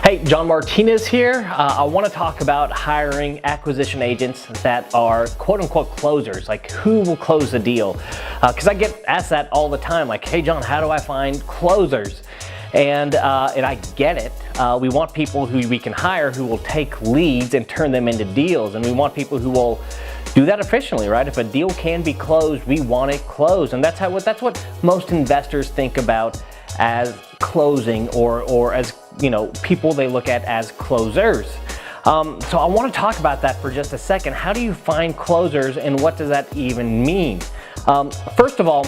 Hey, John Martinez here. I want to talk about hiring acquisition agents that are quote-unquote closers, like who will close the deal? Because I get asked that all the time, like, hey John, how do I find closers? And I get it. We want people who we can hire who will take leads and turn them into deals, and we want people who will do that efficiently, right? If a deal can be closed, we want it closed, and that's what most investors think about as closing, or as, you know, people they look at as closers. So I want to talk about that for just a second. How do you find closers, and what does that even mean? First of all,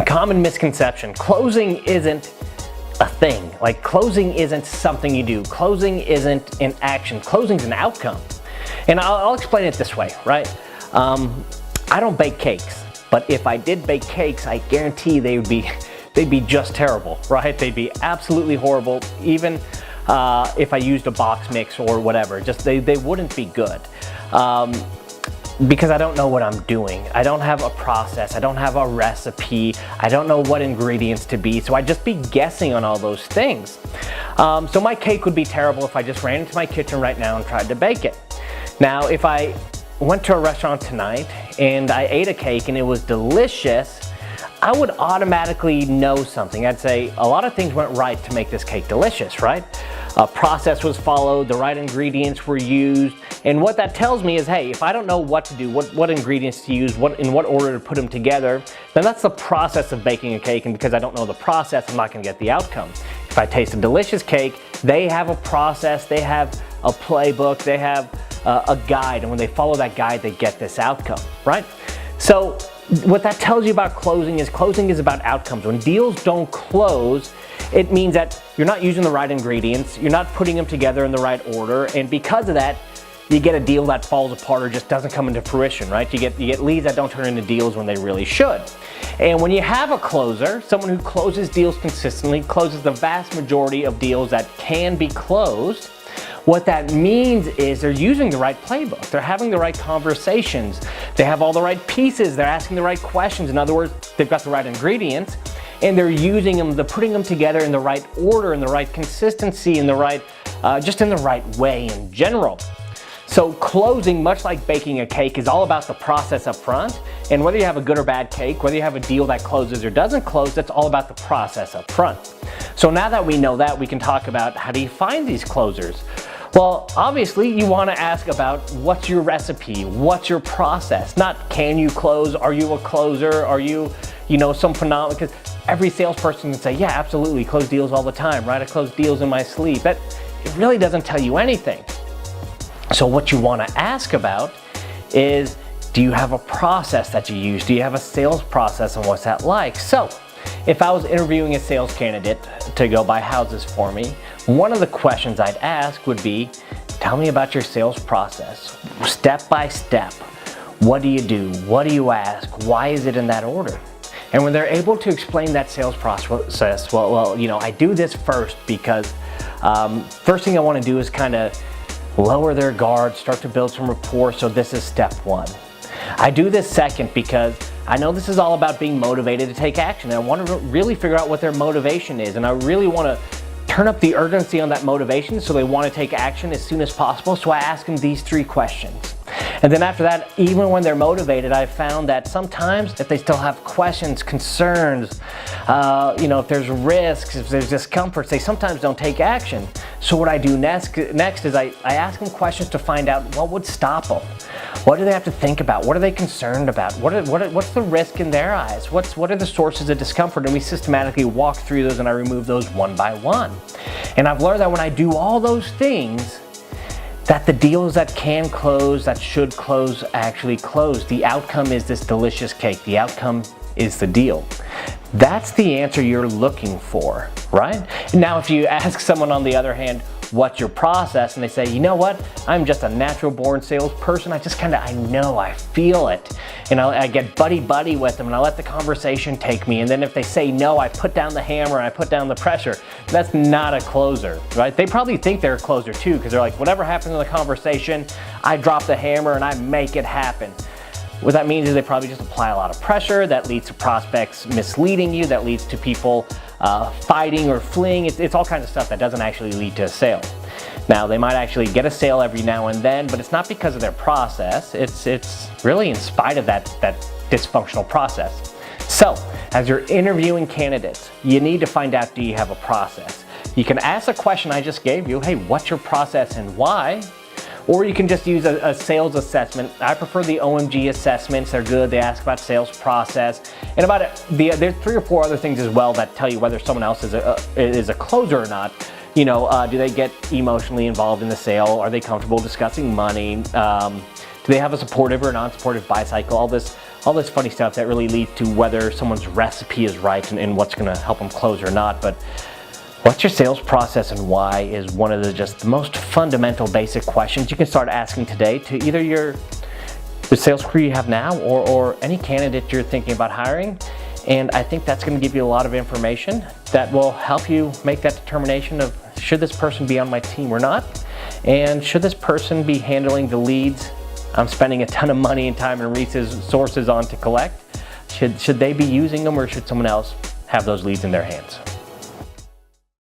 common misconception: closing isn't a thing. Like, closing isn't something you do. Closing isn't an action. Closing's an outcome. And I'll explain it this way, right? I don't bake cakes, but if I did bake cakes, I guarantee they'd be just terrible, right? They'd be absolutely horrible, even if I used a box mix or whatever. Just they wouldn't be good, because I don't know what I'm doing. I don't have a process. I don't have a recipe. I don't know what ingredients to be, so I'd just be guessing on all those things. So my cake would be terrible if I just ran into my kitchen right now and tried to bake it. Now, if I went to a restaurant tonight and I ate a cake and it was delicious, I would automatically know something. I'd say a lot of things went right to make this cake delicious, right? A process was followed, the right ingredients were used, and what that tells me is, hey, if I don't know what to do, what ingredients to use, in what order to put them together, then that's the process of baking a cake, and because I don't know the process, I'm not gonna get the outcome. If I taste a delicious cake, they have a process, they have a playbook, they have a guide, and when they follow that guide, they get this outcome, right? So what that tells you about closing is about outcomes. When deals don't close, it means that you're not using the right ingredients, you're not putting them together in the right order, and because of that, you get a deal that falls apart or just doesn't come into fruition, right? You get leads that don't turn into deals when they really should. And when you have a closer, someone who closes deals consistently, closes the vast majority of deals that can be closed, what that means is they're using the right playbook. They're having the right conversations. They have all the right pieces. They're asking the right questions. In other words, they've got the right ingredients, and they're using them, they're putting them together in the right order, in the right consistency, in the right, just in the right way in general. So closing, much like baking a cake, is all about the process up front. And whether you have a good or bad cake, whether you have a deal that closes or doesn't close, that's all about the process up front. So now that we know that, we can talk about, how do you find these closers? Well, obviously you want to ask about, what's your recipe? What's your process? Not, can you close? Are you a closer? Are you some phenomenal? Because every salesperson can say, yeah, absolutely, close deals all the time, right? I close deals in my sleep. But it really doesn't tell you anything. So what you want to ask about is, do you have a process that you use? Do you have a sales process, and what's that like? So if I was interviewing a sales candidate to go buy houses for me, one of the questions I'd ask would be, tell me about your sales process, step by step. What do you do? What do you ask? Why is it in that order? And when they're able to explain that sales process, well, I do this first because first thing I want to do is kind of lower their guard, start to build some rapport, so this is step one. I do this second because I know this is all about being motivated to take action, and I want to really figure out what their motivation is, and I really want to turn up the urgency on that motivation so they want to take action as soon as possible, so I ask them these 3 questions. And then after that, even when they're motivated, I've found that sometimes if they still have questions, concerns, if there's risks, if there's discomforts, they sometimes don't take action. So what I do next is I ask them questions to find out what would stop them. What do they have to think about? What are they concerned about? What's the risk in their eyes? What are the sources of discomfort? And we systematically walk through those, and I remove those one by one. And I've learned that when I do all those things, that the deals that can close, that should close, actually close. The outcome is this delicious cake. The outcome is the deal. That's the answer you're looking for, right? Now, if you ask someone on the other hand, what's your process? And they say, you know what? I'm just a natural born salesperson. I feel it. And I get buddy with them, and I let the conversation take me. And then if they say no, I put down the hammer and I put down the pressure. That's not a closer, right? They probably think they're a closer too, because they're like, whatever happens in the conversation, I drop the hammer and I make it happen. What that means is they probably just apply a lot of pressure. That leads to prospects misleading you. That leads to people fighting or fleeing. It's all kinds of stuff that doesn't actually lead to a sale. Now, they might actually get a sale every now and then, but it's not because of their process. It's really in spite of that dysfunctional process. So, as you're interviewing candidates, you need to find out, do you have a process? You can ask the question I just gave you, hey, what's your process and why? Or you can just use a sales assessment. I prefer the OMG assessments. They're good. They ask about sales process and about it. There's 3 or 4 other things as well that tell you whether someone else is a closer or not. You know, do they get emotionally involved in the sale? Are they comfortable discussing money? Do they have a supportive or non-supportive buy cycle? All this funny stuff that really leads to whether someone's recipe is right and what's going to help them close or not. But what's your sales process and why is one of the most fundamental basic questions you can start asking today to either the sales crew you have now or any candidate you're thinking about hiring. And I think that's going to give you a lot of information that will help you make that determination of, should this person be on my team or not? And should this person be handling the leads I'm spending a ton of money and time and resources on to collect? Should they be using them, or should someone else have those leads in their hands?